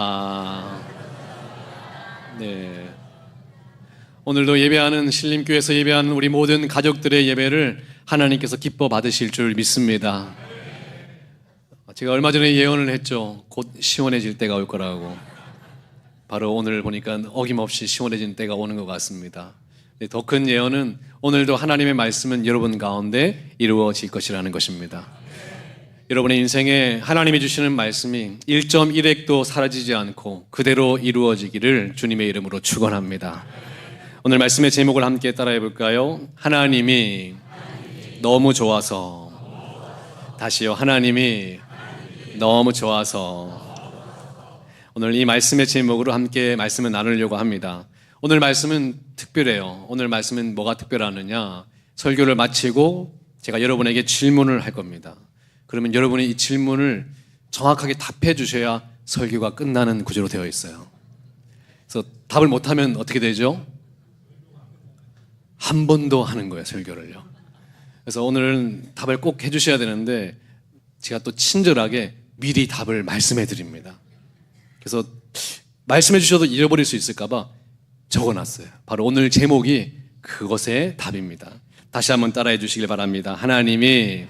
아, 네. 오늘도 예배하는 신림교회에서 예배하는 우리 모든 가족들의 예배를 하나님께서 기뻐 받으실 줄 믿습니다. 제가 얼마 전에 예언을 했죠. 곧 시원해질 때가 올 거라고. 바로 오늘 보니까 어김없이 시원해진 때가 오는 것 같습니다. 더 큰 예언은 오늘도 하나님의 말씀은 여러분 가운데 이루어질 것이라는 것입니다. 여러분의 인생에 하나님이 주시는 말씀이 1.1핵도 사라지지 않고 그대로 이루어지기를 주님의 이름으로 축원합니다. 오늘 말씀의 제목을 함께 따라해 볼까요? 하나님이 너무 좋아서. 다시요. 하나님이 너무 좋아서. 오늘 이 말씀의 제목으로 함께 말씀을 나누려고 합니다. 오늘 말씀은 특별해요. 오늘 말씀은 뭐가 특별하느냐? 설교를 마치고 제가 여러분에게 질문을 할 겁니다. 그러면 여러분이 이 질문을 정확하게 답해 주셔야 설교가 끝나는 구조로 되어 있어요. 그래서 답을 못하면 어떻게 되죠? 한 번 더 하는 거예요, 설교를요. 그래서 오늘은 답을 꼭 해주셔야 되는데 제가 또 친절하게 미리 답을 말씀해 드립니다. 그래서 말씀해 주셔도 잃어버릴 수 있을까봐 적어놨어요. 바로 오늘 제목이 그것의 답입니다. 다시 한번 따라해 주시길 바랍니다. 하나님이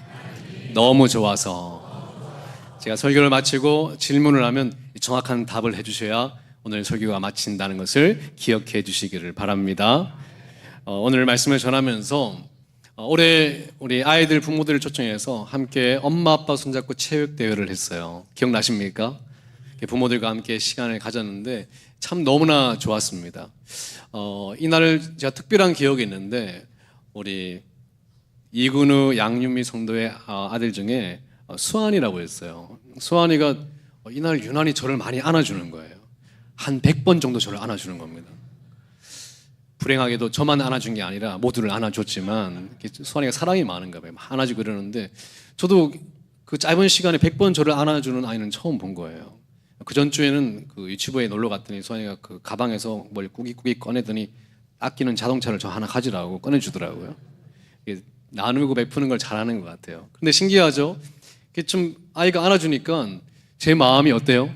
너무 좋아서. 제가 설교를 마치고 질문을 하면 정확한 답을 해주셔야 오늘 설교가 마친다는 것을 기억해 주시기를 바랍니다. 오늘 말씀을 전하면서 올해 우리 아이들 부모들을 초청해서 함께 엄마 아빠 손잡고 체육대회를 했어요. 기억나십니까? 부모들과 함께 시간을 가졌는데 참 너무나 좋았습니다. 이날을 제가 특별한 기억이 있는데 우리 이근우 양윤미 성도의 아들 중에 수환이라고 했어요. 수환이가 이날 유난히 저를 많이 안아주는 거예요. 한 100번 정도 저를 안아주는 겁니다. 불행하게도 저만 안아준 게 아니라 모두를 안아줬지만 수환이가 사랑이 많은가 봐요. 안아주고 그러는데 저도 그 짧은 시간에 100번 저를 안아주는 아이는 처음 본 거예요. 그 전주에는 그 유치부에 놀러 갔더니 수환이가 그 가방에서 뭘 꾸깃꾸깃 꺼내더니 아끼는 자동차를 저 하나 가지라고 꺼내주더라고요. 나누고 베푸는 걸 잘하는 것 같아요. 근데 신기하죠? 좀 아이가 안아주니까 제 마음이 어때요?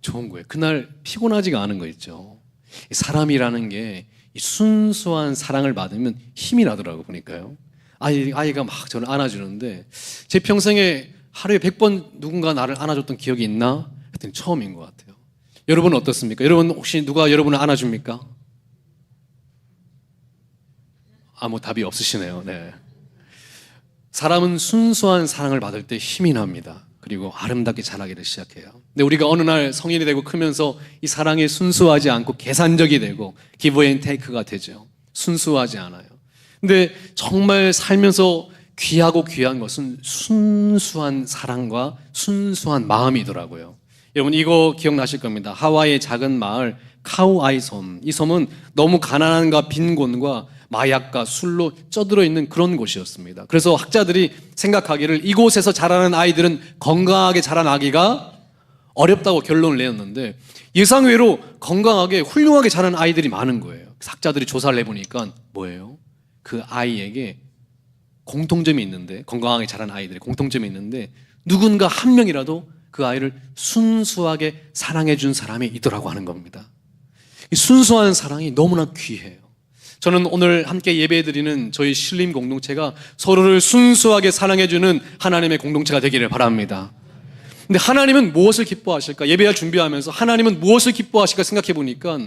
좋은 거예요. 그날 피곤하지가 않은 거 있죠. 사람이라는 게 순수한 사랑을 받으면 힘이 나더라고 보니까요. 아이가 막 저를 안아주는데 제 평생에 하루에 100번 누군가 나를 안아줬던 기억이 있나? 했더니 처음인 것 같아요. 여러분은 어떻습니까? 여러분 혹시 누가 여러분을 안아줍니까? 아무 답이 없으시네요. 네. 사람은 순수한 사랑을 받을 때 힘이 납니다. 그리고 아름답게 자라기를 시작해요. 근데 우리가 어느 날 성인이 되고 크면서 이 사랑이 순수하지 않고 계산적이 되고 give and take가 되죠. 순수하지 않아요. 근데 정말 살면서 귀하고 귀한 것은 순수한 사랑과 순수한 마음이더라고요. 여러분 이거 기억나실 겁니다. 하와이의 작은 마을 카우아이 섬. 이 섬은 너무 가난함과 빈곤과 마약과 술로 쪄들어 있는 그런 곳이었습니다. 그래서 학자들이 생각하기를 이곳에서 자라는 아이들은 건강하게 자란 아기가 어렵다고 결론을 내었는데 예상외로 건강하게 훌륭하게 자란 아이들이 많은 거예요. 학자들이 조사를 해보니까 뭐예요? 그 아이에게 공통점이 있는데, 건강하게 자란 아이들의 공통점이 있는데 누군가 한 명이라도 그 아이를 순수하게 사랑해 준 사람이 있더라고 하는 겁니다. 이 순수한 사랑이 너무나 귀해요. 저는 오늘 함께 예배드리는 저희 신림 공동체가 서로를 순수하게 사랑해주는 하나님의 공동체가 되기를 바랍니다. 근데 하나님은 무엇을 기뻐하실까? 예배할 준비하면서 하나님은 무엇을 기뻐하실까 생각해 보니까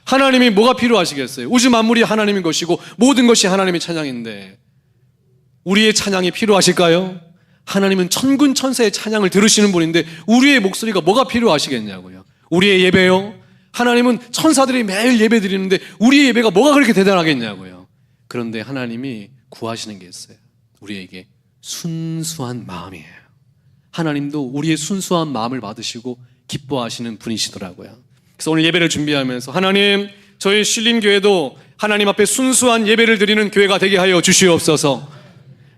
하나님이 뭐가 필요하시겠어요? 우주 만물이 하나님인 것이고 모든 것이 하나님의 찬양인데 우리의 찬양이 필요하실까요? 하나님은 천군 천사의 찬양을 들으시는 분인데 우리의 목소리가 뭐가 필요하시겠냐고요. 우리의 예배요? 하나님은 천사들이 매일 예배 드리는데 우리의 예배가 뭐가 그렇게 대단하겠냐고요. 그런데 하나님이 구하시는 게 있어요. 우리에게 순수한 마음이에요. 하나님도 우리의 순수한 마음을 받으시고 기뻐하시는 분이시더라고요. 그래서 오늘 예배를 준비하면서 하나님, 저희 신림교회도 하나님 앞에 순수한 예배를 드리는 교회가 되게 하여 주시옵소서.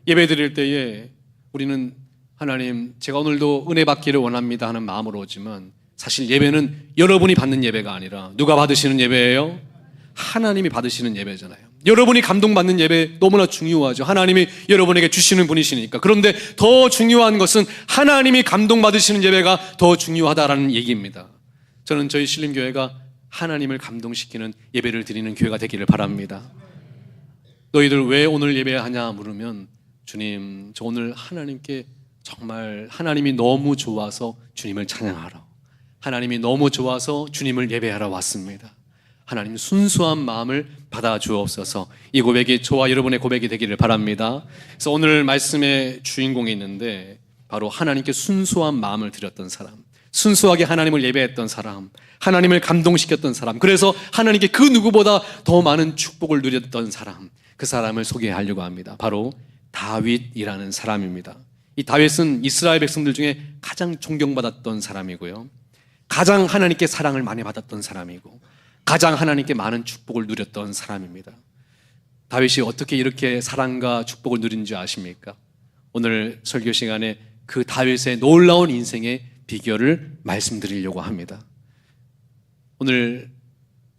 예배 드릴 때에 우리는 하나님, 제가 오늘도 은혜 받기를 원합니다 하는 마음으로 오지만 사실 예배는 여러분이 받는 예배가 아니라 누가 받으시는 예배예요? 하나님이 받으시는 예배잖아요. 여러분이 감동받는 예배 너무나 중요하죠. 하나님이 여러분에게 주시는 분이시니까. 그런데 더 중요한 것은 하나님이 감동받으시는 예배가 더 중요하다라는 얘기입니다. 저는 저희 신림교회가 하나님을 감동시키는 예배를 드리는 교회가 되기를 바랍니다. 너희들 왜 오늘 예배하냐 물으면, 주님, 저 오늘 하나님께 정말 하나님이 너무 좋아서 주님을 찬양하러, 하나님이 너무 좋아서 주님을 예배하러 왔습니다. 하나님 순수한 마음을 받아 주옵소서. 이 고백이 저와 여러분의 고백이 되기를 바랍니다. 그래서 오늘 말씀의 주인공이 있는데, 바로 하나님께 순수한 마음을 드렸던 사람, 순수하게 하나님을 예배했던 사람, 하나님을 감동시켰던 사람, 그래서 하나님께 그 누구보다 더 많은 축복을 누렸던 사람, 그 사람을 소개하려고 합니다. 바로 다윗이라는 사람입니다. 이 다윗은 이스라엘 백성들 중에 가장 존경받았던 사람이고요, 가장 하나님께 사랑을 많이 받았던 사람이고, 가장 하나님께 많은 축복을 누렸던 사람입니다. 다윗이 어떻게 이렇게 사랑과 축복을 누린지 아십니까? 오늘 설교 시간에 그 다윗의 놀라운 인생의 비결을 말씀드리려고 합니다. 오늘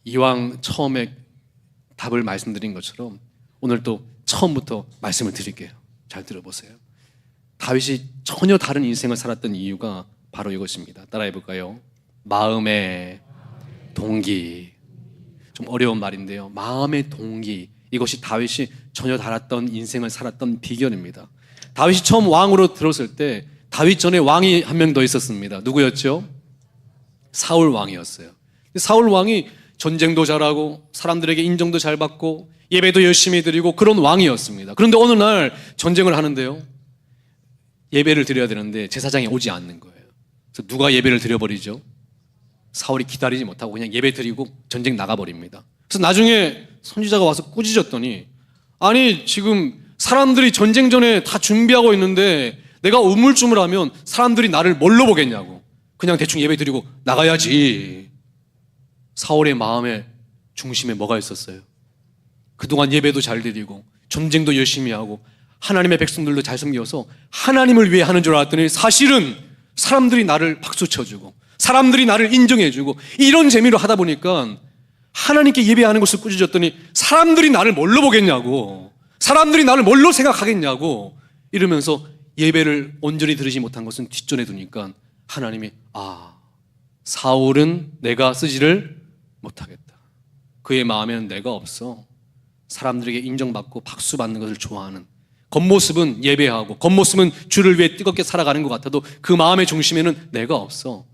이왕 처음에 답을 말씀드린 것처럼 오늘 또 처음부터 말씀을 드릴게요. 잘 들어보세요. 다윗이 전혀 다른 인생을 살았던 이유가 바로 이것입니다. 따라해 볼까요? 마음의 동기. 좀 어려운 말인데요, 마음의 동기, 이것이 다윗이 전혀 달랐던 인생을 살았던 비결입니다. 다윗이 처음 왕으로 들었을 때 다윗 전에 왕이 한 명 더 있었습니다. 누구였죠? 사울 왕이었어요. 사울 왕이 전쟁도 잘하고 사람들에게 인정도 잘 받고 예배도 열심히 드리고 그런 왕이었습니다. 그런데 어느 날 전쟁을 하는데요, 예배를 드려야 되는데 제사장이 오지 않는 거예요. 그래서 누가 예배를 드려버리죠? 사울이 기다리지 못하고 그냥 예배 드리고 전쟁 나가버립니다. 그래서 나중에 선지자가 와서 꾸짖었더니, 아니 지금 사람들이 전쟁 전에 다 준비하고 있는데 내가 우물쭈물하면 사람들이 나를 뭘로 보겠냐고, 그냥 대충 예배 드리고 나가야지. 사울의 마음의 중심에 뭐가 있었어요? 그동안 예배도 잘 드리고 전쟁도 열심히 하고 하나님의 백성들도 잘 섬겨서 하나님을 위해 하는 줄 알았더니, 사실은 사람들이 나를 박수 쳐주고 사람들이 나를 인정해주고 이런 재미로 하다 보니까 하나님께 예배하는 것을 꾸짖었더니 사람들이 나를 뭘로 보겠냐고, 사람들이 나를 뭘로 생각하겠냐고 이러면서 예배를 온전히 드리지 못한 것은 뒷전에 두니까 하나님이, 사울은 내가 쓰지를 못하겠다. 그의 마음에는 내가 없어. 사람들에게 인정받고 박수받는 것을 좋아하는, 겉모습은 예배하고 겉모습은 주를 위해 뜨겁게 살아가는 것 같아도 그 마음의 중심에는 내가 없어.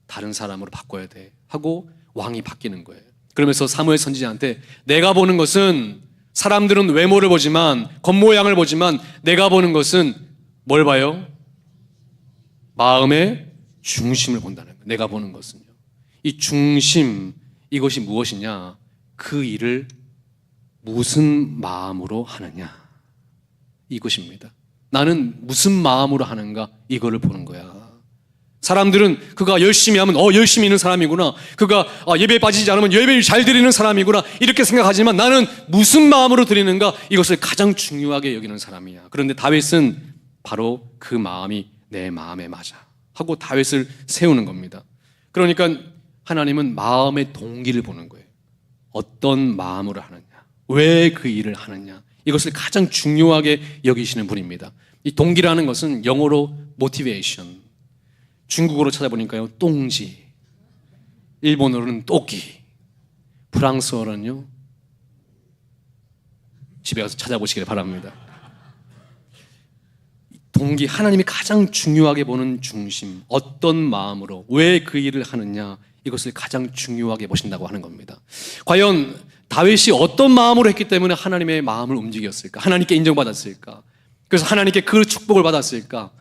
다른 사람으로 바꿔야 돼 하고 왕이 바뀌는 거예요. 그러면서 사무엘 선지자한테, 내가 보는 것은, 사람들은 외모를 보지만 겉모양을 보지만 내가 보는 것은 뭘 봐요? 마음의 중심을 본다는 거예요. 내가 보는 것은요, 이 중심, 이것이 무엇이냐? 그 일을 무슨 마음으로 하느냐, 이것입니다. 나는 무슨 마음으로 하는가, 이거를 보는 거야. 사람들은 그가 열심히 하면 열심히 있는 사람이구나, 그가 예배에 빠지지 않으면 예배를 잘 드리는 사람이구나, 이렇게 생각하지만 나는 무슨 마음으로 드리는가, 이것을 가장 중요하게 여기는 사람이야. 그런데 다윗은 바로 그 마음이 내 마음에 맞아 하고 다윗을 세우는 겁니다. 그러니까 하나님은 마음의 동기를 보는 거예요. 어떤 마음으로 하느냐, 왜 그 일을 하느냐, 이것을 가장 중요하게 여기시는 분입니다. 이 동기라는 것은 영어로 motivation, 중국어로 찾아보니까요 똥지, 일본어로는 또끼, 프랑스어로는요, 집에 가서 찾아보시길 바랍니다. 동기, 하나님이 가장 중요하게 보는 중심, 어떤 마음으로 왜 그 일을 하느냐, 이것을 가장 중요하게 보신다고 하는 겁니다. 과연 다윗이 어떤 마음으로 했기 때문에 하나님의 마음을 움직였을까, 하나님께 인정받았을까, 그래서 하나님께 그 축복을 받았을까?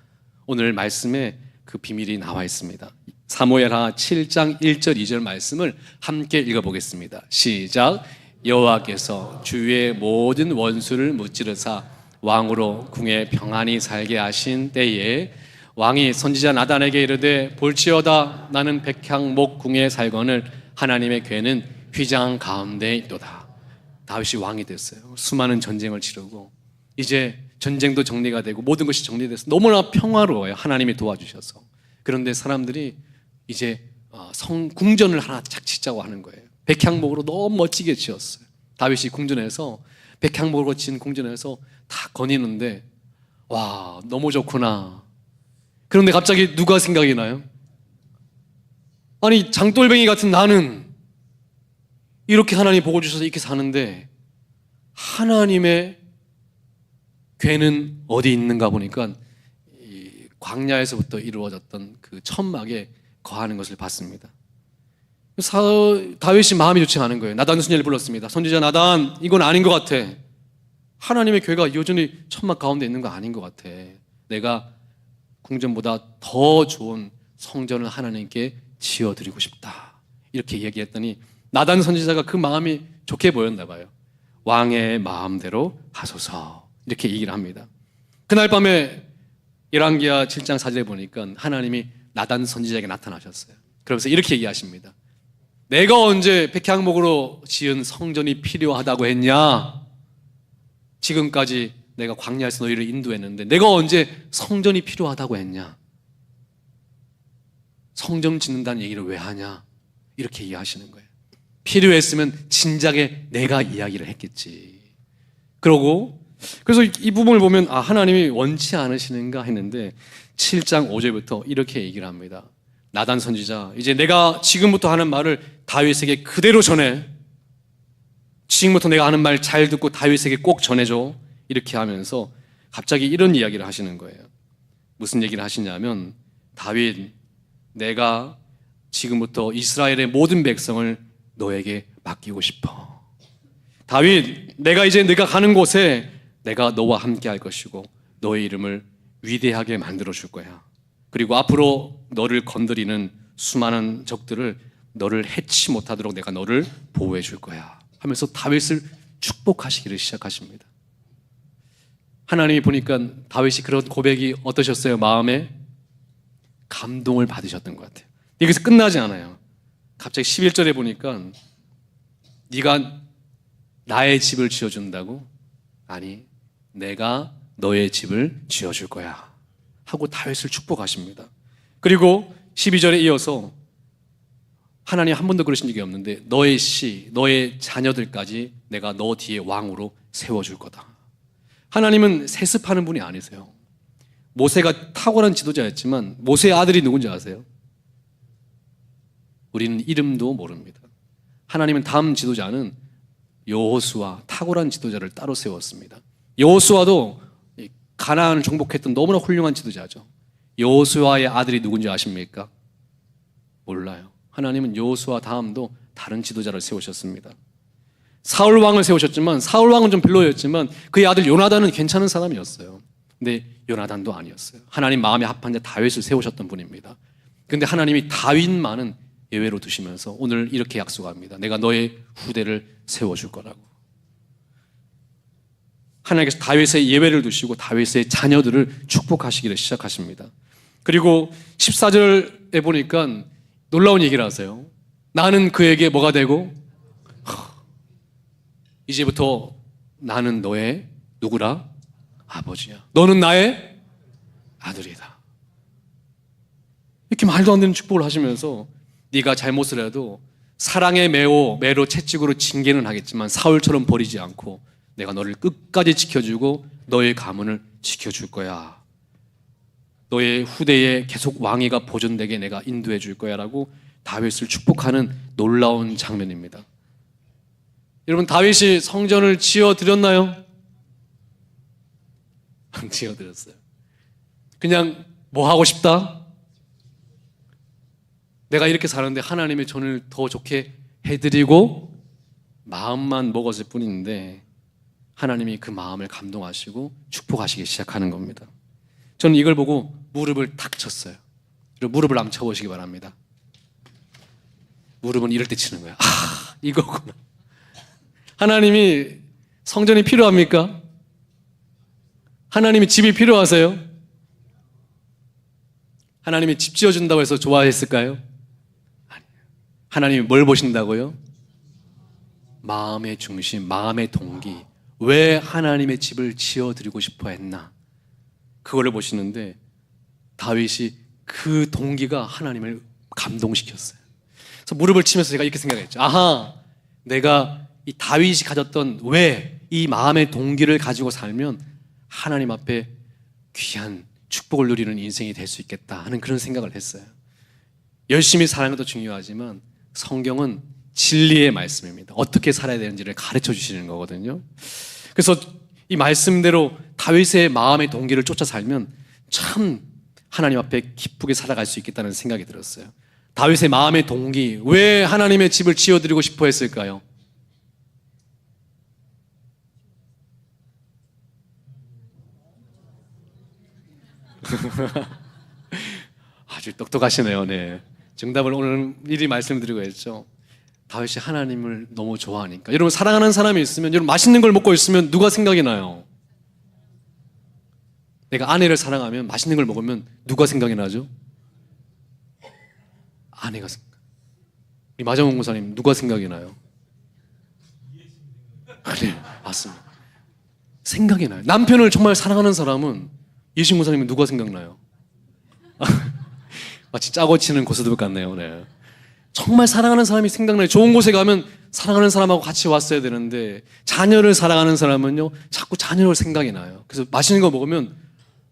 오늘 말씀에 그 비밀이 나와 있습니다. 사무엘하 7장 1절 2절 말씀을 함께 읽어보겠습니다. 시작. 여호와께서 주의 모든 원수를 무찌르사 왕으로 궁에 평안히 살게 하신 때에 왕이 선지자 나단에게 이르되, 볼지어다 나는 백향목 궁에 살거늘 하나님의 궤는 휘장 가운데 있도다. 다윗이 왕이 됐어요. 수많은 전쟁을 치르고 이제 전쟁도 정리가 되고 모든 것이 정리돼서 너무나 평화로워요. 하나님이 도와주셔서. 그런데 사람들이 이제 궁전을 하나 착 짓자고 하는 거예요. 백향목으로 너무 멋지게 지었어요. 다윗이 궁전에서, 백향목으로 지은 궁전에서 다 거니는데, 와, 너무 좋구나. 그런데 갑자기 누가 생각이 나요? 아니 장돌뱅이 같은 나는 이렇게 하나님 복을 주셔서 이렇게 사는데 하나님의 괴는 어디 있는가 보니까 이 광야에서부터 이루어졌던 그 천막에 거하는 것을 봤습니다. 다윗이 마음이 좋지 않은 거예요. 나단 선지자를 불렀습니다. 선지자 나단, 이건 아닌 것 같아. 하나님의 괴가 여전히 천막 가운데 있는 거 아닌 것 같아. 내가 궁전보다 더 좋은 성전을 하나님께 지어드리고 싶다. 이렇게 얘기했더니 나단 선지자가 그 마음이 좋게 보였나 봐요. 왕의 마음대로 하소서, 이렇게 얘기를 합니다. 그날 밤에 열왕기하 7장 4절에 보니까 하나님이 나단 선지자에게 나타나셨어요. 그러면서 이렇게 얘기하십니다. 내가 언제 백향목으로 지은 성전이 필요하다고 했냐? 지금까지 내가 광야에서 너희를 인도했는데 내가 언제 성전이 필요하다고 했냐? 성전 짓는다는 얘기를 왜 하냐? 이렇게 이해하시는 거예요. 필요했으면 진작에 내가 이야기를 했겠지. 그래서 이 부분을 보면 하나님이 원치 않으시는가 했는데 7장 5절부터 이렇게 얘기를 합니다. 나단 선지자, 이제 내가 지금부터 하는 말을 다윗에게 그대로 전해. 지금부터 내가 하는 말 잘 듣고 다윗에게 꼭 전해줘. 이렇게 하면서 갑자기 이런 이야기를 하시는 거예요. 무슨 얘기를 하시냐면, 다윗, 내가 지금부터 이스라엘의 모든 백성을 너에게 맡기고 싶어. 다윗, 내가 이제 네가 가는 곳에 내가 너와 함께 할 것이고 너의 이름을 위대하게 만들어 줄 거야. 그리고 앞으로 너를 건드리는 수많은 적들을 너를 해치 못하도록 내가 너를 보호해 줄 거야 하면서 다윗을 축복하시기를 시작하십니다. 하나님이 보니까 다윗이 그런 고백이 어떠셨어요? 마음에 감동을 받으셨던 것 같아요. 여기서 끝나지 않아요. 갑자기 11절에 보니까 네가 나의 집을 지어준다고? 아니, 내가 너의 집을 지어줄 거야 하고 다윗을 축복하십니다. 그리고 12절에 이어서 하나님 한 번도 그러신 적이 없는데 너의 너의 자녀들까지 내가 너 뒤에 왕으로 세워줄 거다. 하나님은 세습하는 분이 아니세요. 모세가 탁월한 지도자였지만 모세의 아들이 누군지 아세요? 우리는 이름도 모릅니다. 하나님은 다음 지도자는 여호수아, 탁월한 지도자를 따로 세웠습니다. 여호수아도 가나안을 정복했던 너무나 훌륭한 지도자죠. 여호수아의 아들이 누군지 아십니까? 몰라요. 하나님은 여호수아 다음도 다른 지도자를 세우셨습니다. 사울 왕을 세우셨지만 사울 왕은 좀 별로였지만 그의 아들 요나단은 괜찮은 사람이었어요. 근데 요나단도 아니었어요. 하나님 마음에 합한 자 다윗을 세우셨던 분입니다. 근데 하나님이 다윗만은 예외로 두시면서 오늘 이렇게 약속합니다. 내가 너의 후대를 세워줄 거라고. 하나님께서 다윗의 예외를 두시고 다윗의 자녀들을 축복하시기를 시작하십니다. 그리고 14절에 보니까 놀라운 얘기를 하세요. 나는 그에게 뭐가 되고? 이제부터 나는 너의 누구라? 아버지야. 너는 나의 아들이다. 이렇게 말도 안 되는 축복을 하시면서 네가 잘못을 해도 사랑의 매로 채찍으로 징계는 하겠지만 사울처럼 버리지 않고 내가 너를 끝까지 지켜주고 너의 가문을 지켜줄 거야. 너의 후대에 계속 왕위가 보존되게 내가 인도해 줄 거야 라고 다윗을 축복하는 놀라운 장면입니다. 여러분, 다윗이 성전을 지어드렸나요? 안 지어드렸어요. 그냥 뭐 하고 싶다? 내가 이렇게 사는데 하나님의 전을 더 좋게 해드리고 마음만 먹었을 뿐인데 하나님이 그 마음을 감동하시고 축복하시기 시작하는 겁니다. 저는 이걸 보고 무릎을 탁 쳤어요. 그리고 무릎을 한번 쳐보시기 바랍니다. 무릎은 이럴 때 치는 거예요. 이거구나. 하나님이 성전이 필요합니까? 하나님이 집이 필요하세요? 하나님이 집 지어준다고 해서 좋아했을까요? 아니에요. 하나님이 뭘 보신다고요? 마음의 중심, 마음의 동기. 왜 하나님의 집을 지어드리고 싶어 했나? 그거를 보시는데 다윗이 그 동기가 하나님을 감동시켰어요. 그래서 무릎을 치면서 제가 이렇게 생각했죠. 내가 이 다윗이 가졌던 왜 이 마음의 동기를 가지고 살면 하나님 앞에 귀한 축복을 누리는 인생이 될 수 있겠다 하는 그런 생각을 했어요. 열심히 사는 것도 중요하지만 성경은 진리의 말씀입니다. 어떻게 살아야 되는지를 가르쳐 주시는 거거든요. 그래서 이 말씀대로 다윗의 마음의 동기를 쫓아 살면 참 하나님 앞에 기쁘게 살아갈 수 있겠다는 생각이 들었어요. 다윗의 마음의 동기, 왜 하나님의 집을 지어드리고 싶어 했을까요? 아주 똑똑하시네요. 네. 정답을 오늘 미리 말씀드리고 했죠. 다윗이 하나님을 너무 좋아하니까. 여러분, 사랑하는 사람이 있으면, 여러분 맛있는 걸 먹고 있으면 누가 생각이 나요? 내가 아내를 사랑하면 맛있는 걸 먹으면 누가 생각이 나죠? 아내가 생각. 우리 마정훈 목사님 누가 생각이 나요? 네, 맞습니다. 생각이 나요. 남편을 정말 사랑하는 사람은 예신 목사님은 누가 생각나요? 마치 짜고 치는 고스톱 같네요. 네. 정말 사랑하는 사람이 생각나요. 좋은 곳에 가면 사랑하는 사람하고 같이 왔어야 되는데 자녀를 사랑하는 사람은요 자꾸 자녀를 생각이 나요. 그래서 맛있는 거 먹으면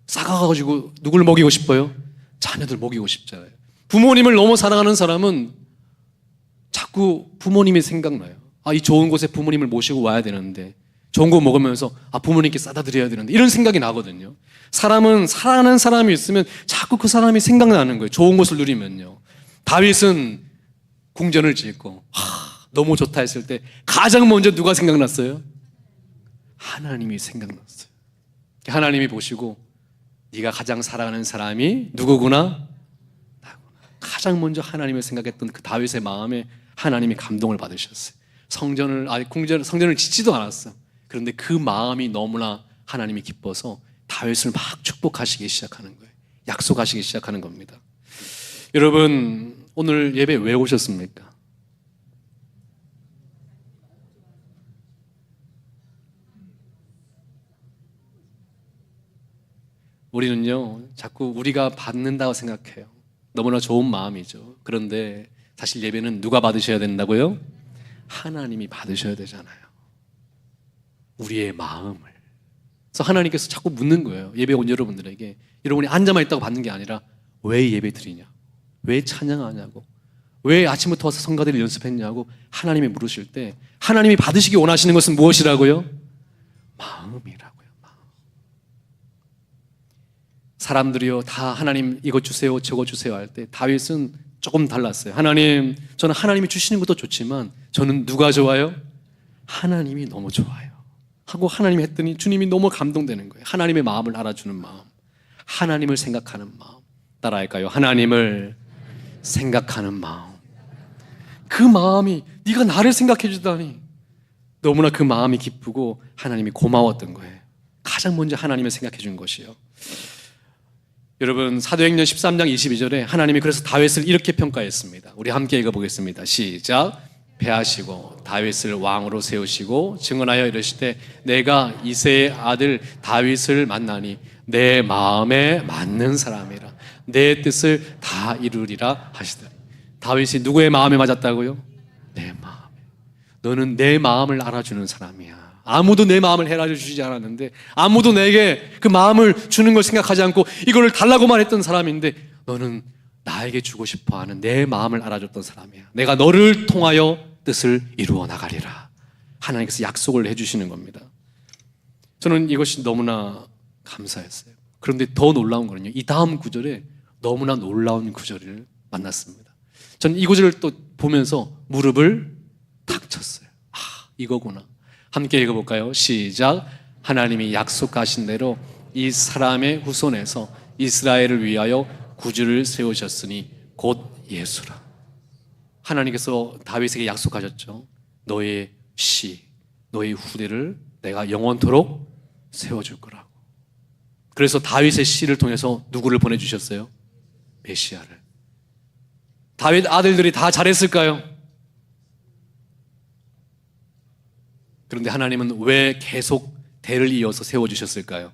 싸가가지고 누굴 먹이고 싶어요? 자녀들 먹이고 싶잖아요. 부모님을 너무 사랑하는 사람은 자꾸 부모님이 생각나요. 이 좋은 곳에 부모님을 모시고 와야 되는데 좋은 거 먹으면서 부모님께 싸다 드려야 되는데 이런 생각이 나거든요. 사람은 사랑하는 사람이 있으면 자꾸 그 사람이 생각나는 거예요. 좋은 곳을 누리면요. 다윗은 궁전을 짓고 너무 좋다 했을 때 가장 먼저 누가 생각났어요? 하나님이 생각났어요. 하나님이 보시고 네가 가장 사랑하는 사람이 누구구나? 나구나. 가장 먼저 하나님을 생각했던 그 다윗의 마음에 하나님이 감동을 받으셨어요. 성전을 짓지도 않았어요. 그런데 그 마음이 너무나 하나님이 기뻐서 다윗을 막 축복하시기 시작하는 거예요. 약속하시기 시작하는 겁니다. 여러분, 오늘 예배 왜 오셨습니까? 우리는요, 자꾸 우리가 받는다고 생각해요. 너무나 좋은 마음이죠. 그런데 사실 예배는 누가 받으셔야 된다고요? 하나님이 받으셔야 되잖아요. 우리의 마음을. 그래서 하나님께서 자꾸 묻는 거예요. 예배 온 여러분들에게. 여러분이 앉아만 있다고 받는 게 아니라 왜 예배 드리냐? 왜 찬양하냐고? 왜 아침부터 와서 성가대를 연습했냐고 하나님이 물으실 때 하나님이 받으시기 원하시는 것은 무엇이라고요? 마음이라고요. 마음. 사람들이요 다 하나님 이것 주세요 저것 주세요 할 때 다윗은 조금 달랐어요. 하나님, 저는 하나님이 주시는 것도 좋지만 저는 누가 좋아요? 하나님이 너무 좋아요 하고 하나님이 했더니 주님이 너무 감동되는 거예요. 하나님의 마음을 알아주는 마음, 하나님을 생각하는 마음. 따라할까요? 하나님을 생각하는 마음. 그 마음이 네가 나를 생각해 주다니 너무나 그 마음이 기쁘고 하나님이 고마웠던 거예요. 가장 먼저 하나님을 생각해 준 것이요. 여러분, 사도행전 13장 22절에 하나님이 그래서 다윗을 이렇게 평가했습니다. 우리 함께 읽어보겠습니다. 시작. 패하시고 다윗을 왕으로 세우시고 증언하여 이르시되 내가 이새의 아들 다윗을 만나니 내 마음에 맞는 사람이라 내 뜻을 다 이루리라 하시더니. 다윗이 누구의 마음에 맞았다고요? 내 마음에. 너는 내 마음을 알아주는 사람이야. 아무도 내 마음을 헤아려 주시지 않았는데 아무도 내게 그 마음을 주는 걸 생각하지 않고 이거를 달라고만 했던 사람인데 너는 나에게 주고 싶어하는 내 마음을 알아줬던 사람이야. 내가 너를 통하여 뜻을 이루어 나가리라. 하나님께서 약속을 해주시는 겁니다. 저는 이것이 너무나 감사했어요. 그런데 더 놀라운 거는요, 이 다음 구절에 너무나 놀라운 구절을 만났습니다. 저는 이 구절을 또 보면서 무릎을 탁 쳤어요. 이거구나. 함께 읽어볼까요? 시작. 하나님이 약속하신 대로 이 사람의 후손에서 이스라엘을 위하여 구주를 세우셨으니 곧 예수라. 하나님께서 다윗에게 약속하셨죠. 너의 너의 후대를 내가 영원토록 세워줄 거라고. 그래서 다윗의 씨를 통해서 누구를 보내주셨어요? 메시아를. 다윗 아들들이 다 잘했을까요? 그런데 하나님은 왜 계속 대를 이어서 세워주셨을까요?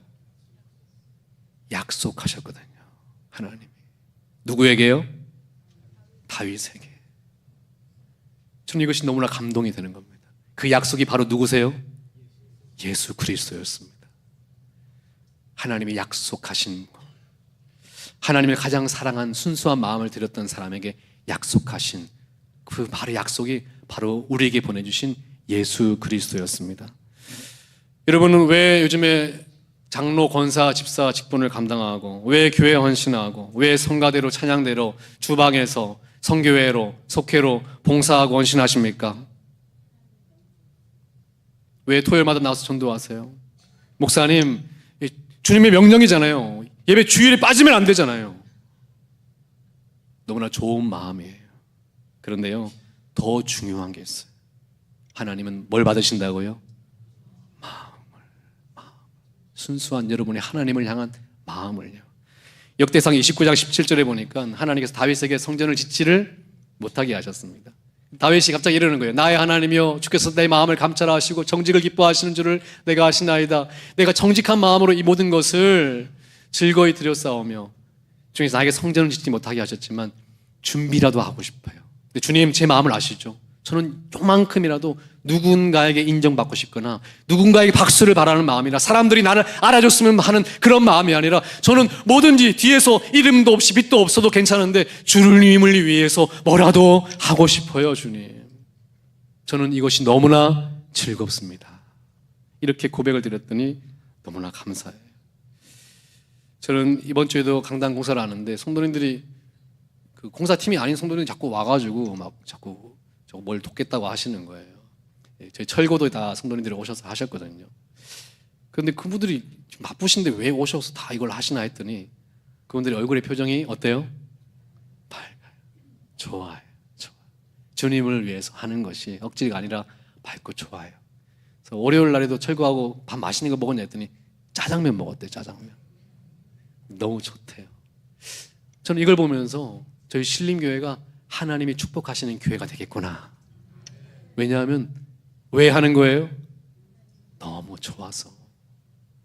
약속하셨거든요. 하나님이. 누구에게요? 다윗에게. 저는 이것이 너무나 감동이 되는 겁니다. 그 약속이 바로 누구세요? 예수 그리스도였습니다. 하나님이 약속하신 것. 하나님을 가장 사랑한 순수한 마음을 드렸던 사람에게 약속하신 그 바로 약속이 바로 우리에게 보내주신 예수 그리스도였습니다. 여러분은 왜 요즘에 장로, 권사, 집사 직분을 감당하고 왜 교회 헌신하고 왜 성가대로 찬양대로 주방에서 성교회로 속회로 봉사하고 헌신하십니까? 왜 토요일마다 나와서 전도하세요? 목사님, 주님의 명령이잖아요. 예배 주일에 빠지면 안 되잖아요. 너무나 좋은 마음이에요. 그런데요, 더 중요한 게 있어요. 하나님은 뭘 받으신다고요? 순수한 여러분의 하나님을 향한 마음을요. 역대상 29장 17절에 보니까 하나님께서 다윗에게 성전을 짓지를 못하게 하셨습니다. 다윗이 갑자기 이러는 거예요. 나의 하나님이여, 주께서 내 마음을 감찰하시고 정직을 기뻐하시는 줄을 내가 아시나이다. 내가 정직한 마음으로 이 모든 것을 즐거이 드렸사오며 중에서 나에게 성전을 짓지 못하게 하셨지만 준비라도 하고 싶어요. 근데 주님 제 마음을 아시죠? 저는 요만큼이라도 누군가에게 인정받고 싶거나 누군가에게 박수를 바라는 마음이나 사람들이 나를 알아줬으면 하는 그런 마음이 아니라 저는 뭐든지 뒤에서 이름도 없이 빛도 없어도 괜찮은데 주님을 위해서 뭐라도 하고 싶어요. 주님, 저는 이것이 너무나 즐겁습니다. 이렇게 고백을 드렸더니 너무나 감사해요. 저는 이번 주에도 강단 공사를 하는데 성도님들이 그 공사팀이 아닌 성도님들이 자꾸 와가지고 막 자꾸 저거 뭘 돕겠다고 하시는 거예요. 저희 철거도 다 성도님들이 오셔서 하셨거든요. 그런데 그분들이 바쁘신데 왜 오셔서 다 이걸 하시나 했더니 그분들의 얼굴의 표정이 어때요? 밝아요. 좋아요. 주님을 위해서 하는 것이 억지가 아니라 밝고 좋아요. 그래서 월요일 날에도 철거하고 밥 맛있는 거 먹었냐 했더니 짜장면 먹었대요. 짜장면. 너무 좋대요. 저는 이걸 보면서 저희 신림교회가 하나님이 축복하시는 교회가 되겠구나. 왜냐하면 왜 하는 거예요? 너무 좋아서.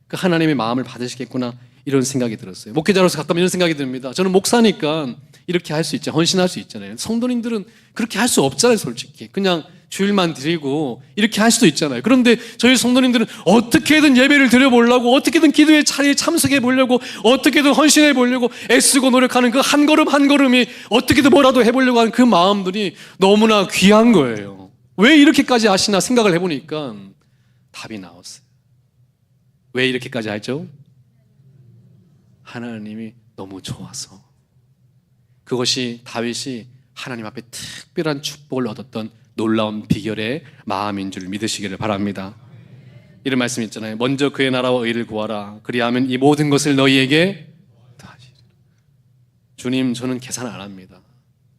그 하나님의 마음을 받으시겠구나 이런 생각이 들었어요. 목회자로서 가끔 이런 생각이 듭니다. 저는 목사니까 이렇게 할 수 있잖아요. 헌신할 수 있잖아요. 성도님들은 그렇게 할 수 없잖아요. 솔직히 그냥 주일만 드리고 이렇게 할 수도 있잖아요. 그런데 저희 성도님들은 어떻게든 예배를 드려보려고, 어떻게든 기도의 자리에 참석해 보려고, 어떻게든 헌신해 보려고 애쓰고 노력하는 그 한 걸음 한 걸음이 어떻게든 뭐라도 해보려고 하는 그 마음들이 너무나 귀한 거예요. 왜 이렇게까지 하시나 생각을 해보니까 답이 나왔어요. 왜 이렇게까지 하죠? 하나님이 너무 좋아서. 그것이 다윗이 하나님 앞에 특별한 축복을 얻었던 놀라운 비결의 마음인 줄 믿으시기를 바랍니다. 이런 말씀 있잖아요. 먼저 그의 나라와 의를 구하라. 그리하면 이 모든 것을 너희에게 더하시리라. 주님, 저는 계산 안 합니다.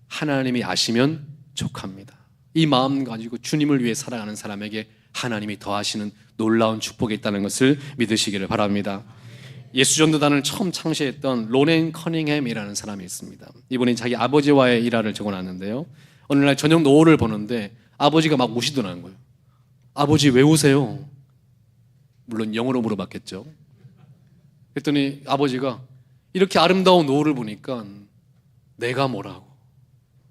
하나님이 아시면 족합니다. 이 마음 가지고 주님을 위해 살아가는 사람에게 하나님이 더하시는 놀라운 축복이 있다는 것을 믿으시기를 바랍니다. 예수전도단을 처음 창시했던 로렌 커닝햄이라는 사람이 있습니다. 이분이 자기 아버지와의 일화를 적어놨는데요. 어느 날 저녁 노을을 보는데 아버지가 막 우시더라는 거예요. 아버지 왜 우세요? 물론 영어로 물어봤겠죠. 그랬더니 아버지가 이렇게 아름다운 노을을 보니까 내가 뭐라고,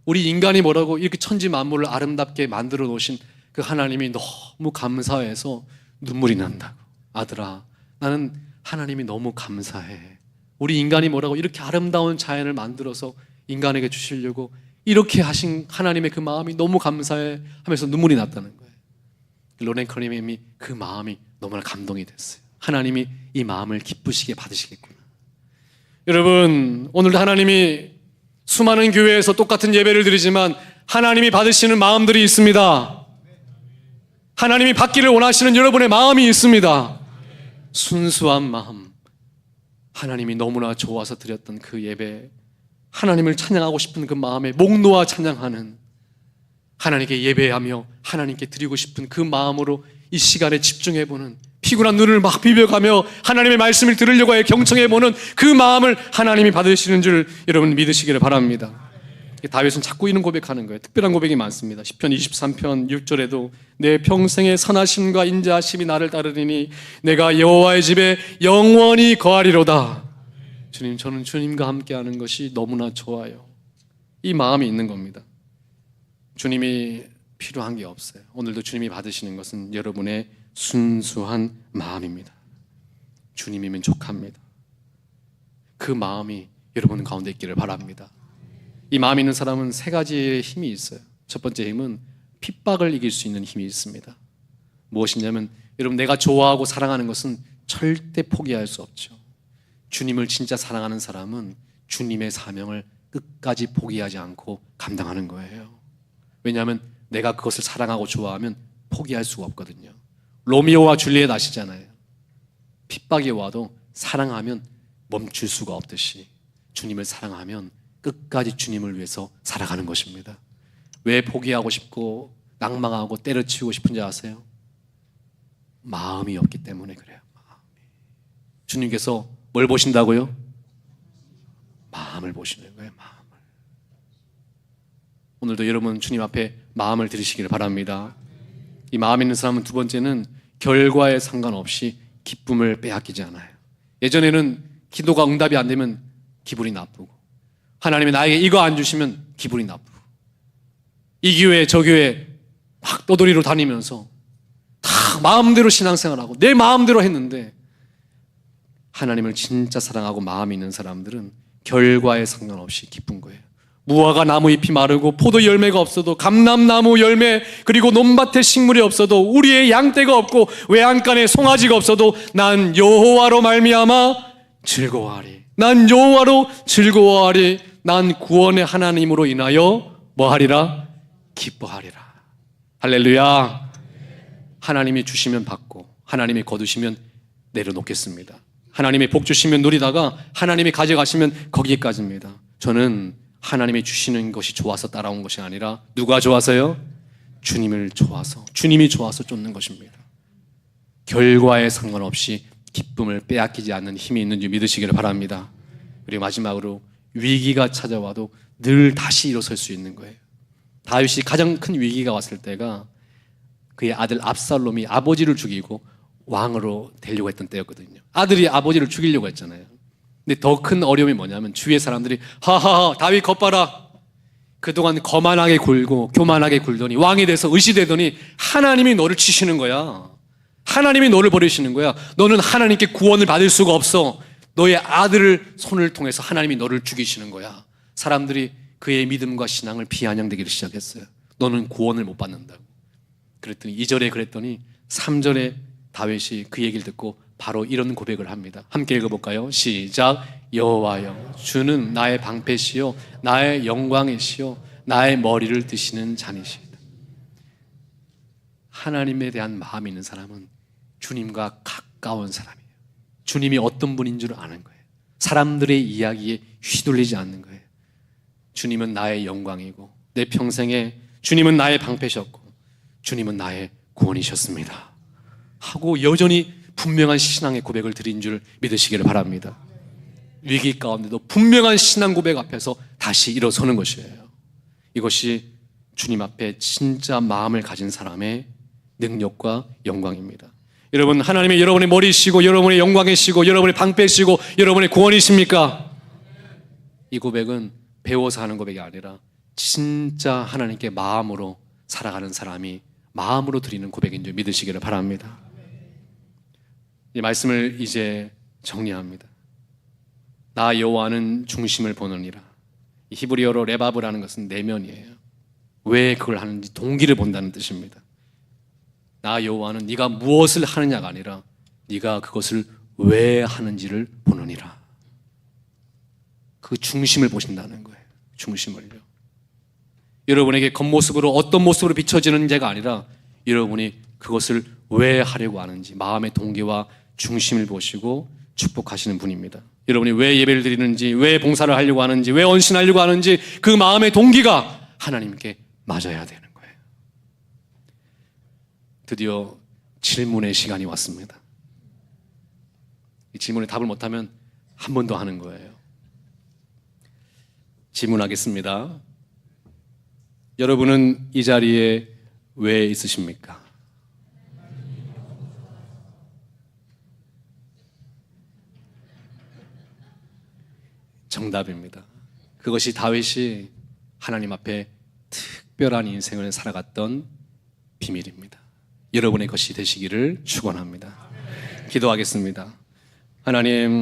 우리 인간이 뭐라고 이렇게 천지 만물을 아름답게 만들어 놓으신 그 하나님이 너무 감사해서 눈물이 난다고. 아들아, 나는 하나님이 너무 감사해. 우리 인간이 뭐라고 이렇게 아름다운 자연을 만들어서 인간에게 주시려고 이렇게 하신 하나님의 그 마음이 너무 감사해 하면서 눈물이 났다는 거예요. 로렌 커닝햄이 그 마음이 너무나 감동이 됐어요. 하나님이 이 마음을 기쁘시게 받으시겠구나. 여러분, 오늘도 하나님이 수많은 교회에서 똑같은 예배를 드리지만 하나님이 받으시는 마음들이 있습니다. 하나님이 받기를 원하시는 여러분의 마음이 있습니다. 순수한 마음, 하나님이 너무나 좋아서 드렸던 그 예배, 하나님을 찬양하고 싶은 그 마음에 목 놓아 찬양하는, 하나님께 예배하며 하나님께 드리고 싶은 그 마음으로 이 시간에 집중해보는, 피곤한 눈을 막 비벼가며 하나님의 말씀을 들으려고 해 경청해보는 그 마음을 하나님이 받으시는 줄 여러분 믿으시기를 바랍니다. 다윗은 자꾸 이런 고백하는 거예요. 특별한 고백이 많습니다. 시편 23편 6절에도 내 평생의 선하심과 인자하심이 나를 따르리니 내가 여호와의 집에 영원히 거하리로다. 주님, 저는 주님과 함께하는 것이 너무나 좋아요. 이 마음이 있는 겁니다. 주님이 필요한 게 없어요. 오늘도 주님이 받으시는 것은 여러분의 순수한 마음입니다. 주님이면 족합니다. 그 마음이 여러분 가운데 있기를 바랍니다. 이 마음이 있는 사람은 세 가지의 힘이 있어요. 첫 번째 힘은 핍박을 이길 수 있는 힘이 있습니다. 무엇이냐면 여러분, 내가 좋아하고 사랑하는 것은 절대 포기할 수 없죠. 주님을 진짜 사랑하는 사람은 주님의 사명을 끝까지 포기하지 않고 감당하는 거예요. 왜냐하면 내가 그것을 사랑하고 좋아하면 포기할 수가 없거든요. 로미오와 줄리엣 아시잖아요. 핍박이 와도 사랑하면 멈출 수가 없듯이 주님을 사랑하면 끝까지 주님을 위해서 살아가는 것입니다. 왜 포기하고 싶고 낭망하고 때려치우고 싶은지 아세요? 마음이 없기 때문에 그래요. 주님께서 뭘 보신다고요? 마음을 보시는 거예요. 마음을. 오늘도 여러분 주님 앞에 마음을 들으시기를 바랍니다. 이 마음 있는 사람은 두 번째는 결과에 상관없이 기쁨을 빼앗기지 않아요. 예전에는 기도가 응답이 안 되면 기분이 나쁘고, 하나님이 나에게 이거 안 주시면 기분이 나쁘고, 이 교회 저 교회 막 떠돌이로 다니면서 다 마음대로 신앙생활하고 내 마음대로 했는데, 하나님을 진짜 사랑하고 마음이 있는 사람들은 결과에 상관없이 기쁜 거예요. 무화과 나무 잎이 마르고 포도 열매가 없어도, 감람나무 열매 그리고 논밭에 식물이 없어도, 우리의 양떼가 없고 외양간에 송아지가 없어도 난 여호와로 말미암아 즐거워하리. 난 여호와로 즐거워하리. 난 구원의 하나님으로 인하여 뭐하리라? 기뻐하리라. 할렐루야. 하나님이 주시면 받고 하나님이 거두시면 내려놓겠습니다. 하나님이 복 주시면 누리다가 하나님이 가져가시면 거기까지입니다. 저는 하나님이 주시는 것이 좋아서 따라온 것이 아니라 누가 좋아서요? 주님을 좋아서, 주님이 좋아서 쫓는 것입니다. 결과에 상관없이 기쁨을 빼앗기지 않는 힘이 있는 줄 믿으시기를 바랍니다. 그리고 마지막으로 위기가 찾아와도 늘 다시 일어설 수 있는 거예요. 다윗이 가장 큰 위기가 왔을 때가 그의 아들 압살롬이 아버지를 죽이고 왕으로 되려고 했던 때였거든요. 아들이 아버지를 죽이려고 했잖아요. 근데 더 큰 어려움이 뭐냐면 주위의 사람들이 하하하 다윗 겉봐라, 그동안 거만하게 굴고 교만하게 굴더니 왕이 돼서 의시되더니 하나님이 너를 치시는 거야. 하나님이 너를 버리시는 거야. 너는 하나님께 구원을 받을 수가 없어. 너의 아들을 손을 통해서 하나님이 너를 죽이시는 거야. 사람들이 그의 믿음과 신앙을 비아냥대기를 시작했어요. 너는 구원을 못 받는다고. 그랬더니 2절에 그랬더니 3절에 다윗이 그 얘기를 듣고 바로 이런 고백을 합니다. 함께 읽어볼까요? 시작. 여호와여, 주는 나의 방패시요 나의 영광이시요 나의 머리를 드시는 자니시다. 하나님에 대한 마음이 있는 사람은 주님과 가까운 사람이에요. 주님이 어떤 분인 줄 아는 거예요. 사람들의 이야기에 휘둘리지 않는 거예요. 주님은 나의 영광이고 내 평생에 주님은 나의 방패셨고 주님은 나의 구원이셨습니다 하고 여전히 분명한 신앙의 고백을 드린 줄 믿으시기를 바랍니다. 위기 가운데도 분명한 신앙 고백 앞에서 다시 일어서는 것이에요. 이것이 주님 앞에 진짜 마음을 가진 사람의 능력과 영광입니다. 여러분, 하나님이 여러분의 머리시고 여러분의 영광이시고 여러분의 방패시고 여러분의 구원이십니까? 이 고백은 배워서 하는 고백이 아니라 진짜 하나님께 마음으로 살아가는 사람이 마음으로 드리는 고백인 줄 믿으시기를 바랍니다. 이 말씀을 이제 정리합니다. 나 여호와는 중심을 보느니라. 이 히브리어로 레바브라는 것은 내면이에요. 왜 그걸 하는지 동기를 본다는 뜻입니다. 나 여호와는 네가 무엇을 하느냐가 아니라 네가 그것을 왜 하는지를 보느니라. 그 중심을 보신다는 거예요. 중심을요. 여러분에게 겉모습으로 어떤 모습으로 비춰지는지가 아니라 여러분이 그것을 왜 하려고 하는지 마음의 동기와 중심을 보시고 축복하시는 분입니다. 여러분이 왜 예배를 드리는지, 왜 봉사를 하려고 하는지, 왜 헌신하려고 하는지 그 마음의 동기가 하나님께 맞아야 되는 거예요. 드디어 질문의 시간이 왔습니다. 이 질문에 답을 못하면 한 번 더 하는 거예요. 질문하겠습니다. 여러분은 이 자리에 왜 있으십니까? 정답입니다. 그것이 다윗이 하나님 앞에 특별한 인생을 살아갔던 비밀입니다. 여러분의 것이 되시기를 축원합니다. 기도하겠습니다. 하나님,